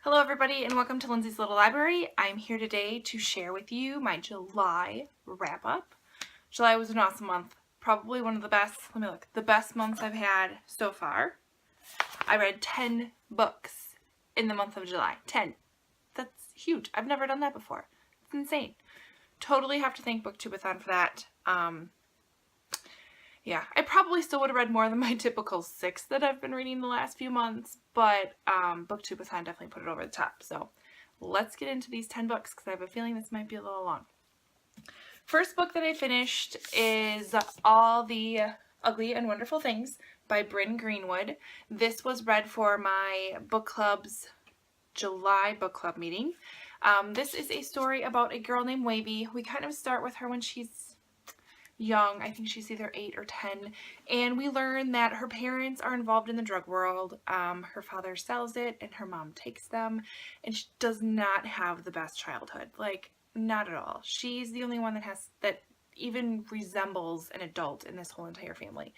Hello everybody and welcome to Lindsay's Little Library. I'm here today to share with you my July wrap-up. July was an awesome month. Probably one of the best, the best months I've had so far. I read 10 books in the month of July. 10. That's huge. I've never done that before. It's insane. Totally have to thank Booktubeathon for that. Yeah, I probably still would have read more than my typical 6 that I've been reading the last few months, but Booktubeathon definitely put it over the top. So let's get into these 10 books because I have a feeling this might be a little long. First book that I finished is All the Ugly and Wonderful Things by Bryn Greenwood. This was read for my book club's July book club meeting. This is a story about a girl named Wavy. We kind of start with her when she's young. I think she's either 8 or 10, and we learn that her parents are involved in the drug world. Her father sells it and her mom takes them, and she does not have the best childhood, like not at all. She's the only one that even resembles an adult in this whole entire family.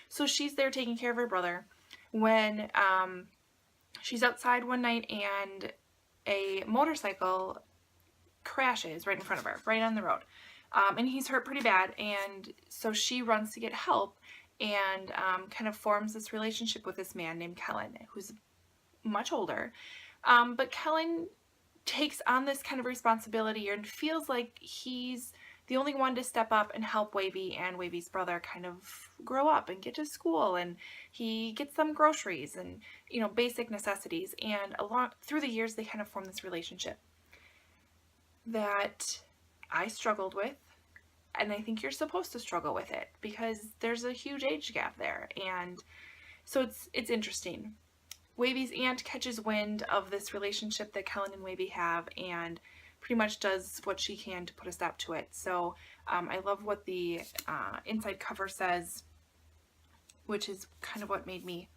So she's there taking care of her brother when she's outside one night and a motorcycle crashes right in front of her, right on the road. And he's hurt pretty bad, and so she runs to get help and kind of forms this relationship with this man named Kellen, who's much older. But Kellen takes on this kind of responsibility and feels like he's the only one to step up and help Wavy and Wavy's brother kind of grow up and get to school, and he gets them groceries and, you know, basic necessities. And through the years they kind of form this relationship that I struggled with, and I think you're supposed to struggle with it because there's a huge age gap there, and so it's interesting. Wavy's aunt catches wind of this relationship that Kellen and Wavy have and pretty much does what she can to put a stop to it. So I love what the inside cover says, which is kind of what made me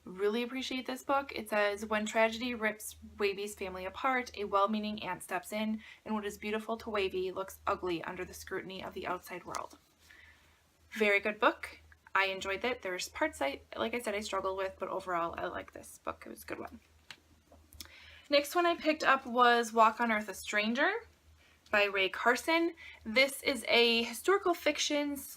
really appreciate this book. It says, when tragedy rips Wavy's family apart, a well-meaning aunt steps in, and what is beautiful to Wavy looks ugly under the scrutiny of the outside world. Very good book. I enjoyed it. There's parts like I said, I struggled with, but overall I like this book. It was a good one. Next one I picked up was Walk on Earth, a Stranger by Ray Carson. This is a historical fiction /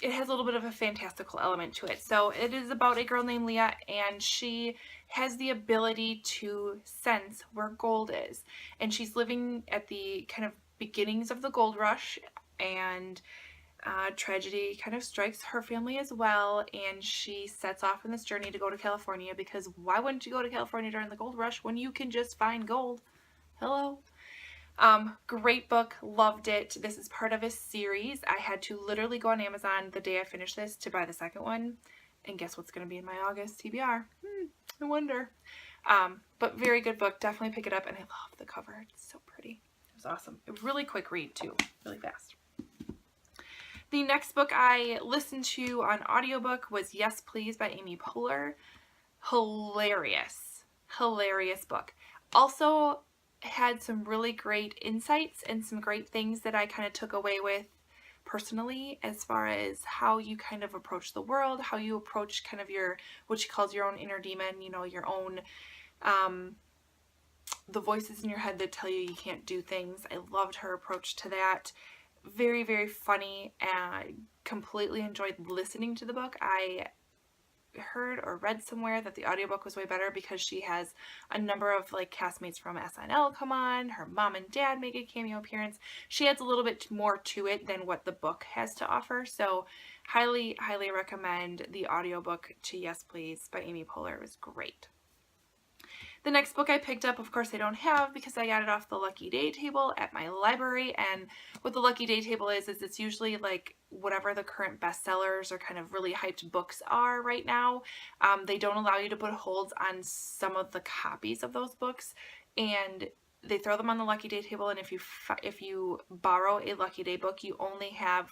it has a little bit of a fantastical element to it. So it is about a girl named Leah, and she has the ability to sense where gold is. And she's living at the kind of beginnings of the gold rush, and tragedy kind of strikes her family as well, and she sets off on this journey to go to California, because why wouldn't you go to California during the gold rush when you can just find gold? Hello? Great book, loved it. This is part of a series. I had to literally go on Amazon the day I finished this to buy the second one, and guess what's going to be in my August TBR? I wonder. But very good book, definitely pick it up, and I love the cover. It's so pretty. It was awesome. A really quick read too, really fast. The next book I listened to on audiobook was Yes Please by Amy Poehler. Hilarious book. Also had some really great insights and some great things that I kind of took away with personally, as far as how you kind of approach the world, how you approach kind of what she calls your own inner demon, you know, your own the voices in your head that tell you you can't do things. I loved her approach to that. Very, very funny, and completely enjoyed listening to the book. I heard or read somewhere that the audiobook was way better because she has a number of like castmates from SNL come on, her mom and dad make a cameo appearance. She adds a little bit more to it than what the book has to offer, so highly recommend the audiobook to Yes Please by Amy Poehler. It was great. The next book I picked up, of course I don't have because I got it off the Lucky Day table at my library, and what the Lucky Day table is it's usually like whatever the current bestsellers or kind of really hyped books are right now. They don't allow you to put holds on some of the copies of those books, and they throw them on the Lucky Day table, and if you borrow a Lucky Day book, you only have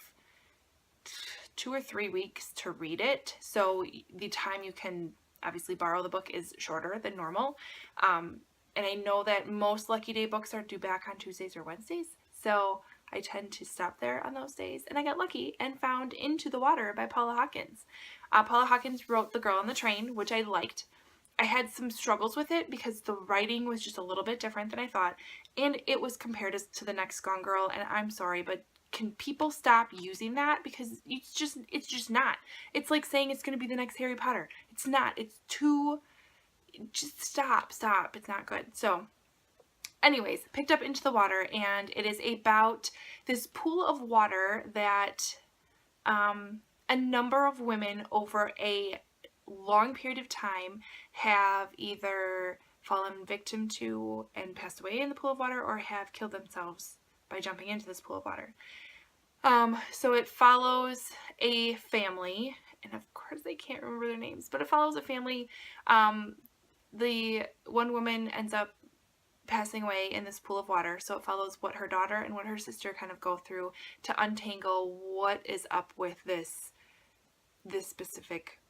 2 or 3 weeks to read it, so the time you can obviously borrow the book is shorter than normal. And I know that most Lucky Day books are due back on Tuesdays or Wednesdays, so I tend to stop there on those days, and I got lucky and found Into the Water by Paula Hawkins. Paula Hawkins wrote The Girl on the Train, which I liked. I had some struggles with it because the writing was just a little bit different than I thought, and it was compared to the next Gone Girl, and I'm sorry, but can people stop using that? Because it's just not. It's like saying it's going to be the next Harry Potter. It's not. It's too, just stop. It's not good. So anyways, picked up Into the Water, and it is about this pool of water that a number of women over a long period of time have either fallen victim to and passed away in the pool of water, or have killed themselves by jumping into this pool of water. So it follows a family, and of course I can't remember their names, but it follows a family. The one woman ends up passing away in this pool of water, so it follows what her daughter and what her sister kind of go through to untangle what is up with this specific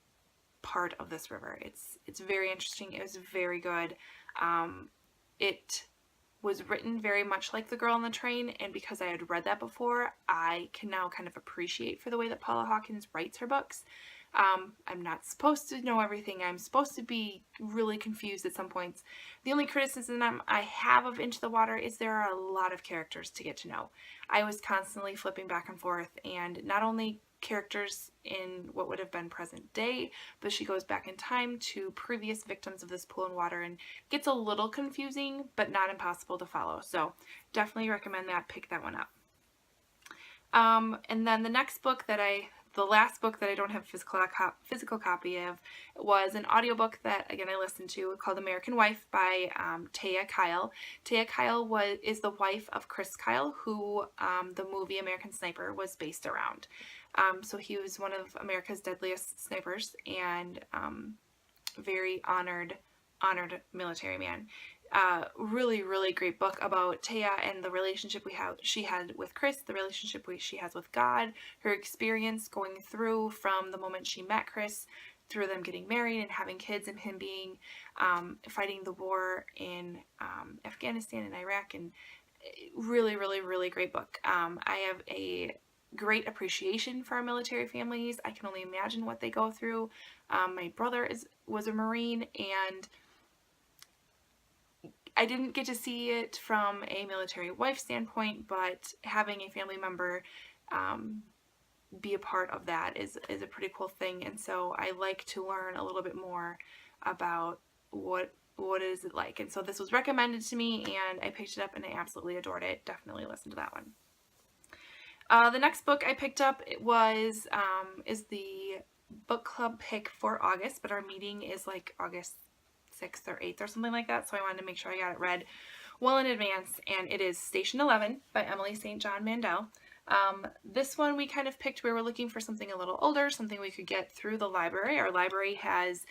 part of this river. It's very interesting. It was very good. It was written very much like The Girl on the Train, and because I had read that before, I can now kind of appreciate for the way that Paula Hawkins writes her books. I'm not supposed to know everything. I'm supposed to be really confused at some points. The only criticism I have of Into the Water is there are a lot of characters to get to know. I was constantly flipping back and forth, and not only characters in what would have been present day, but she goes back in time to previous victims of this pool and water, and gets a little confusing, but not impossible to follow. So definitely recommend that. Pick that one up. And then the next book the last book that I don't have physical copy of was an audiobook that, again, I listened to, called American Wife by Taya Kyle. Taya Kyle is the wife of Chris Kyle, who the movie American Sniper was based around. So he was one of America's deadliest snipers, and very honored military man. Really, really great book about Taya and the relationship she had with Chris, the relationship she has with God, her experience going through from the moment she met Chris, through them getting married and having kids, and him being fighting the war in Afghanistan and Iraq, and really, really, really great book. I have a great appreciation for our military families. I can only imagine what they go through. My brother was a Marine, and I didn't get to see it from a military wife standpoint, but having a family member be a part of that is a pretty cool thing. And so I like to learn a little bit more about what is it like. And so this was recommended to me, and I picked it up, and I absolutely adored it. Definitely listen to that one. The next book I picked up is the book club pick for August, but our meeting is like August 6th or 8th or something like that, so I wanted to make sure I got it read well in advance, and it is Station 11 by Emily St. John Mandel. This one we kind of picked. We were looking for something a little older, something we could get through the library. Our library has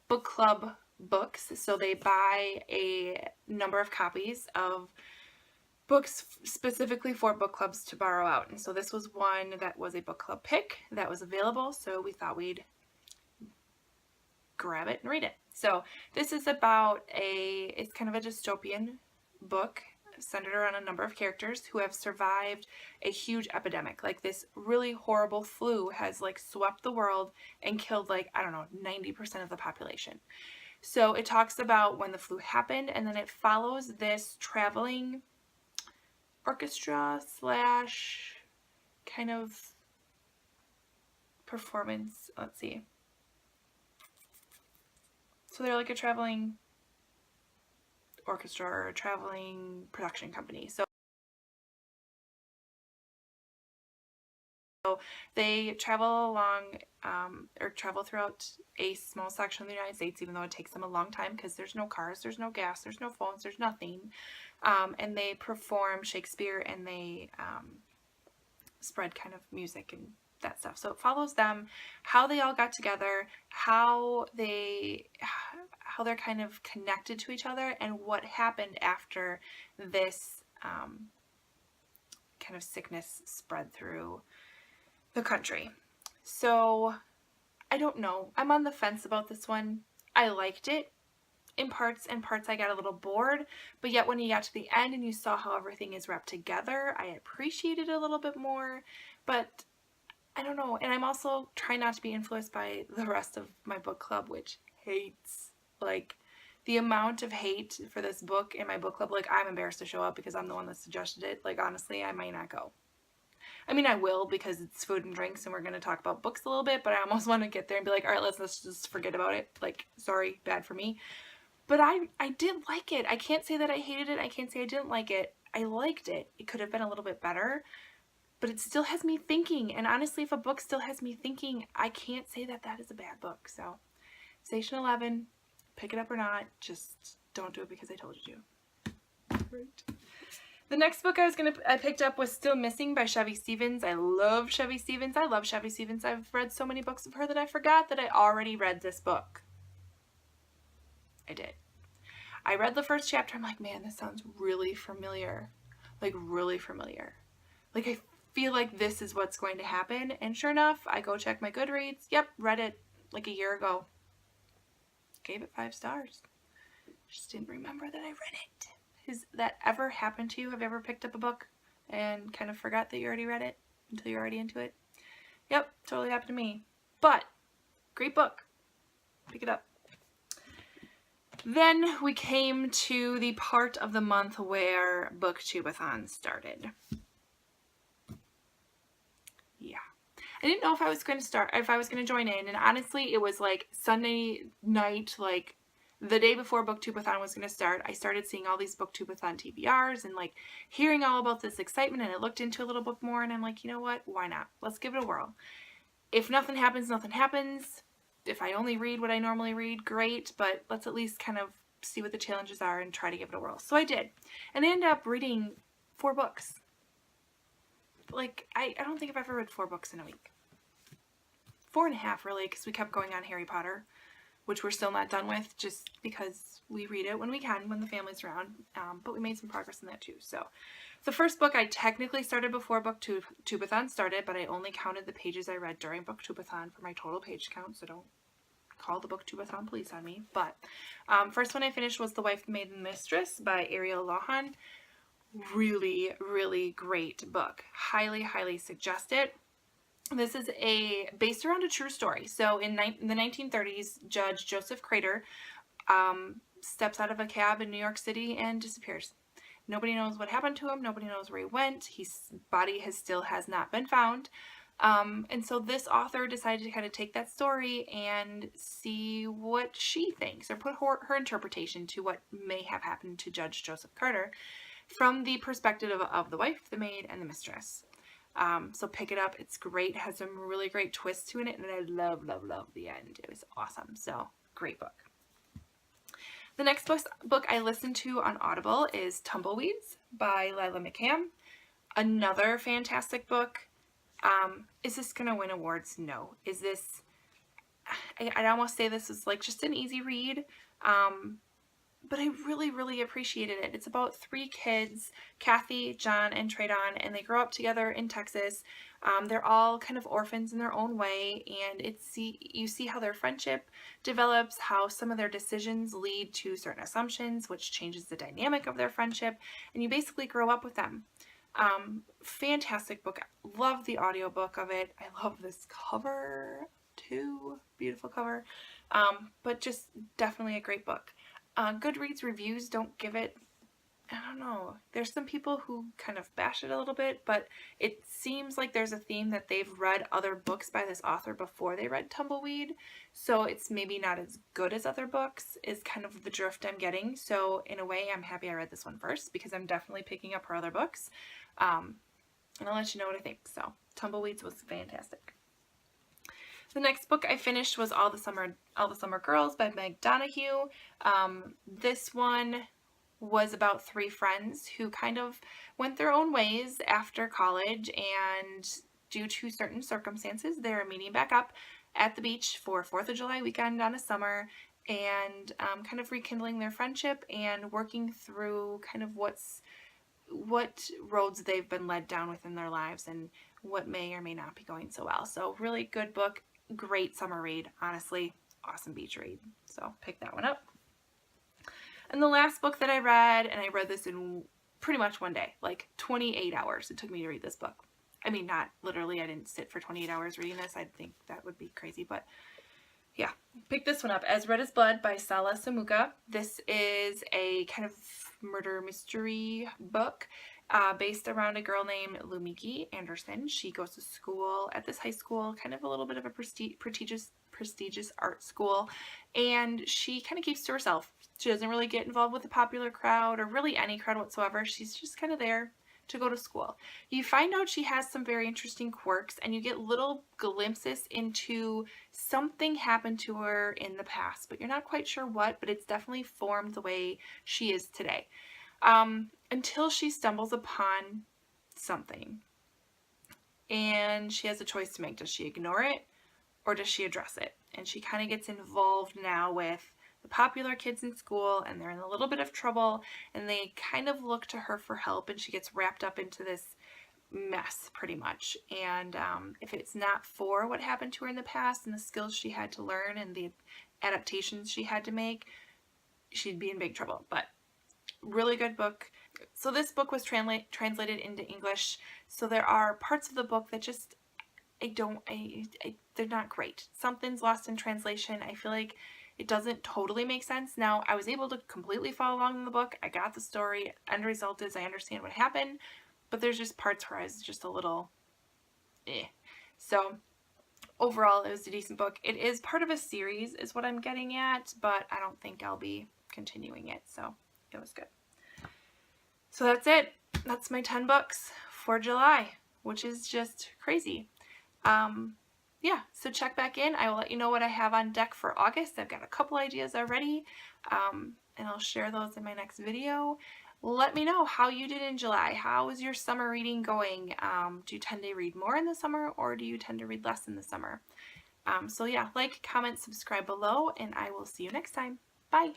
book club books, so they buy a number of copies of books specifically for book clubs to borrow out, and so this was one that was a book club pick that was available, so we thought we'd grab it and read it. So this is about it's kind of a dystopian book centered around a number of characters who have survived a huge epidemic. Like, this really horrible flu has like swept the world and killed, like, I don't know, 90% of the population. So it talks about when the flu happened, and then it follows this traveling orchestra slash kind of performance. Let's see. So they're like a traveling orchestra or a traveling production company. So they travel along or travel throughout a small section of the United States, even though it takes them a long time because there's no cars, there's no gas, there's no phones, there's nothing. And they perform Shakespeare, and they spread kind of music and that stuff. So it follows them, how they all got together, how they're kind of connected to each other, and what happened after this kind of sickness spread through the country. So I don't know. I'm on the fence about this one. I liked it in parts, and parts I got a little bored, but yet when you got to the end and you saw how everything is wrapped together, I appreciated it a little bit more. But I don't know, and I'm also trying not to be influenced by the rest of my book club, which hates, like, the amount of hate for this book in my book club. Like, I'm embarrassed to show up because I'm the one that suggested it. Like, honestly, I might not go. I mean, I will because it's food and drinks and we're going to talk about books a little bit, but I almost want to get there and be like, all right, let's just forget about it. Like, sorry, bad for me. But I did like it. I can't say that I hated it. I can't say I didn't like it. I liked it. It could have been a little bit better, but it still has me thinking. And honestly, if a book still has me thinking, I can't say that that is a bad book. So, Station 11, pick it up or not, just don't do it because I told you to. Right. The next book I picked up was Still Missing by Chevy Stevens. I love Chevy Stevens. I love Chevy Stevens. I've read so many books of her that I forgot that I already read this book. I did. I read the first chapter. I'm like, man, this sounds really familiar. Like, really familiar. Like, I feel like this is what's going to happen. And sure enough, I go check my Goodreads. Yep, read it like a year ago. Gave it 5 stars. Just didn't remember that I read it. Has that ever happened to you? Have you ever picked up a book and kind of forgot that you already read it until you're already into it? Yep, totally happened to me. But, great book. Pick it up. Then we came to the part of the month where Booktubeathon started. Yeah. I didn't know if I was going to join in, and honestly, it was like Sunday night, like the day before Booktubeathon was going to start. I started seeing all these Booktubeathon TBRs and like hearing all about this excitement, and I looked into a little bit more, and I'm like, you know what? Why not? Let's give it a whirl. If nothing happens, nothing happens. If I only read what I normally read, great, but let's at least kind of see what the challenges are and try to give it a whirl. So I did, and I ended up reading 4 books. Like, I don't think I've ever read 4 books in a week. 4.5 really, because we kept going on Harry Potter, which we're still not done with, just because we read it when we can, when the family's around, but we made some progress in that too. So the first book I technically started before Booktubeathon started, but I only counted the pages I read during Booktubeathon for my total page count, so don't call the Booktubeathon police on me. But first one I finished was The Wife, the Maiden, Mistress by Ariel Lohan. Really, really great book. Highly, highly suggest it. This is based around a true story. So in the 1930s, Judge Joseph Crater steps out of a cab in New York City and disappears. Nobody knows what happened to him. Nobody knows where he went. His body still has not been found. And so this author decided to kind of take that story and see what she thinks, or put her interpretation to what may have happened to Judge Joseph Carter from the perspective of the wife, the maid, and the mistress. So pick it up. It's great. It has some really great twists to it, and I love, love, love the end. It was awesome. So, great book. The next book I listened to on Audible is Tumbleweeds by Lila McCann. Another fantastic book. Is this going to win awards? No. Is this... I'd almost say this is like just an easy read. But I really, really appreciated it. It's about 3 kids, Kathy, John, and Traydon, and they grow up together in Texas. They're all kind of orphans in their own way, and you see how their friendship develops, how some of their decisions lead to certain assumptions, which changes the dynamic of their friendship, and you basically grow up with them. Fantastic book. Love the audiobook of it. I love this cover too. Beautiful cover. But just definitely a great book. Goodreads reviews don't give it, I don't know, there's some people who kind of bash it a little bit, but it seems like there's a theme that they've read other books by this author before they read Tumbleweed, so it's maybe not as good as other books, is kind of the drift I'm getting. So in a way, I'm happy I read this one first, because I'm definitely picking up her other books, and I'll let you know what I think. So Tumbleweeds was fantastic. The next book I finished was All the Summer Girls by Meg Donahue. This one was about 3 friends who kind of went their own ways after college, and due to certain circumstances, they're meeting back up at the beach for 4th of July weekend on a summer, and kind of rekindling their friendship and working through kind of what roads they've been led down within their lives and what may or may not be going so well. So really good book. Great summer read, honestly. Awesome beach read. So pick that one up. And the last book that I read, and I read this in pretty much one day, like 28 hours it took me to read this book. I mean, not literally, I didn't sit for 28 hours reading this. I think that would be crazy, but Yeah, pick this one up, As Red as Blood by Sala Samuka. This is a kind of murder mystery book based around a girl named Lumiki Anderson. She goes to school at this high school, kind of a little bit of a prestigious art school, and she kind of keeps to herself. She doesn't really get involved with the popular crowd or really any crowd whatsoever. She's just kind of there to go to school. You find out she has some very interesting quirks, and you get little glimpses into something happened to her in the past, but you're not quite sure what, but it's definitely formed the way she is today. Until she stumbles upon something, and she has a choice to make. Does she ignore it, or does she address it? And she kind of gets involved now with the popular kids in school, and they're in a little bit of trouble, and they kind of look to her for help, and she gets wrapped up into this mess pretty much. And if it's not for what happened to her in the past and the skills she had to learn and the adaptations she had to make, she'd be in big trouble. But really good book. So this book was translated into English, so there are parts of the book that just they're not great. Something's lost in translation. I feel like it doesn't totally make sense. Now, I was able to completely follow along in the book. I got the story. End result is I understand what happened, but there's just parts where I was just a little eh. So overall, it was a decent book. It is part of a series is what I'm getting at, but I don't think I'll be continuing it, so it was good. So that's it. That's my 10 books for July, which is just crazy. Yeah, so check back in. I will let you know what I have on deck for August. I've got a couple ideas already, and I'll share those in my next video. Let me know how you did in July. How is your summer reading going? Do you tend to read more in the summer, or do you tend to read less in the summer? So yeah, like, comment, subscribe below, and I will see you next time. Bye!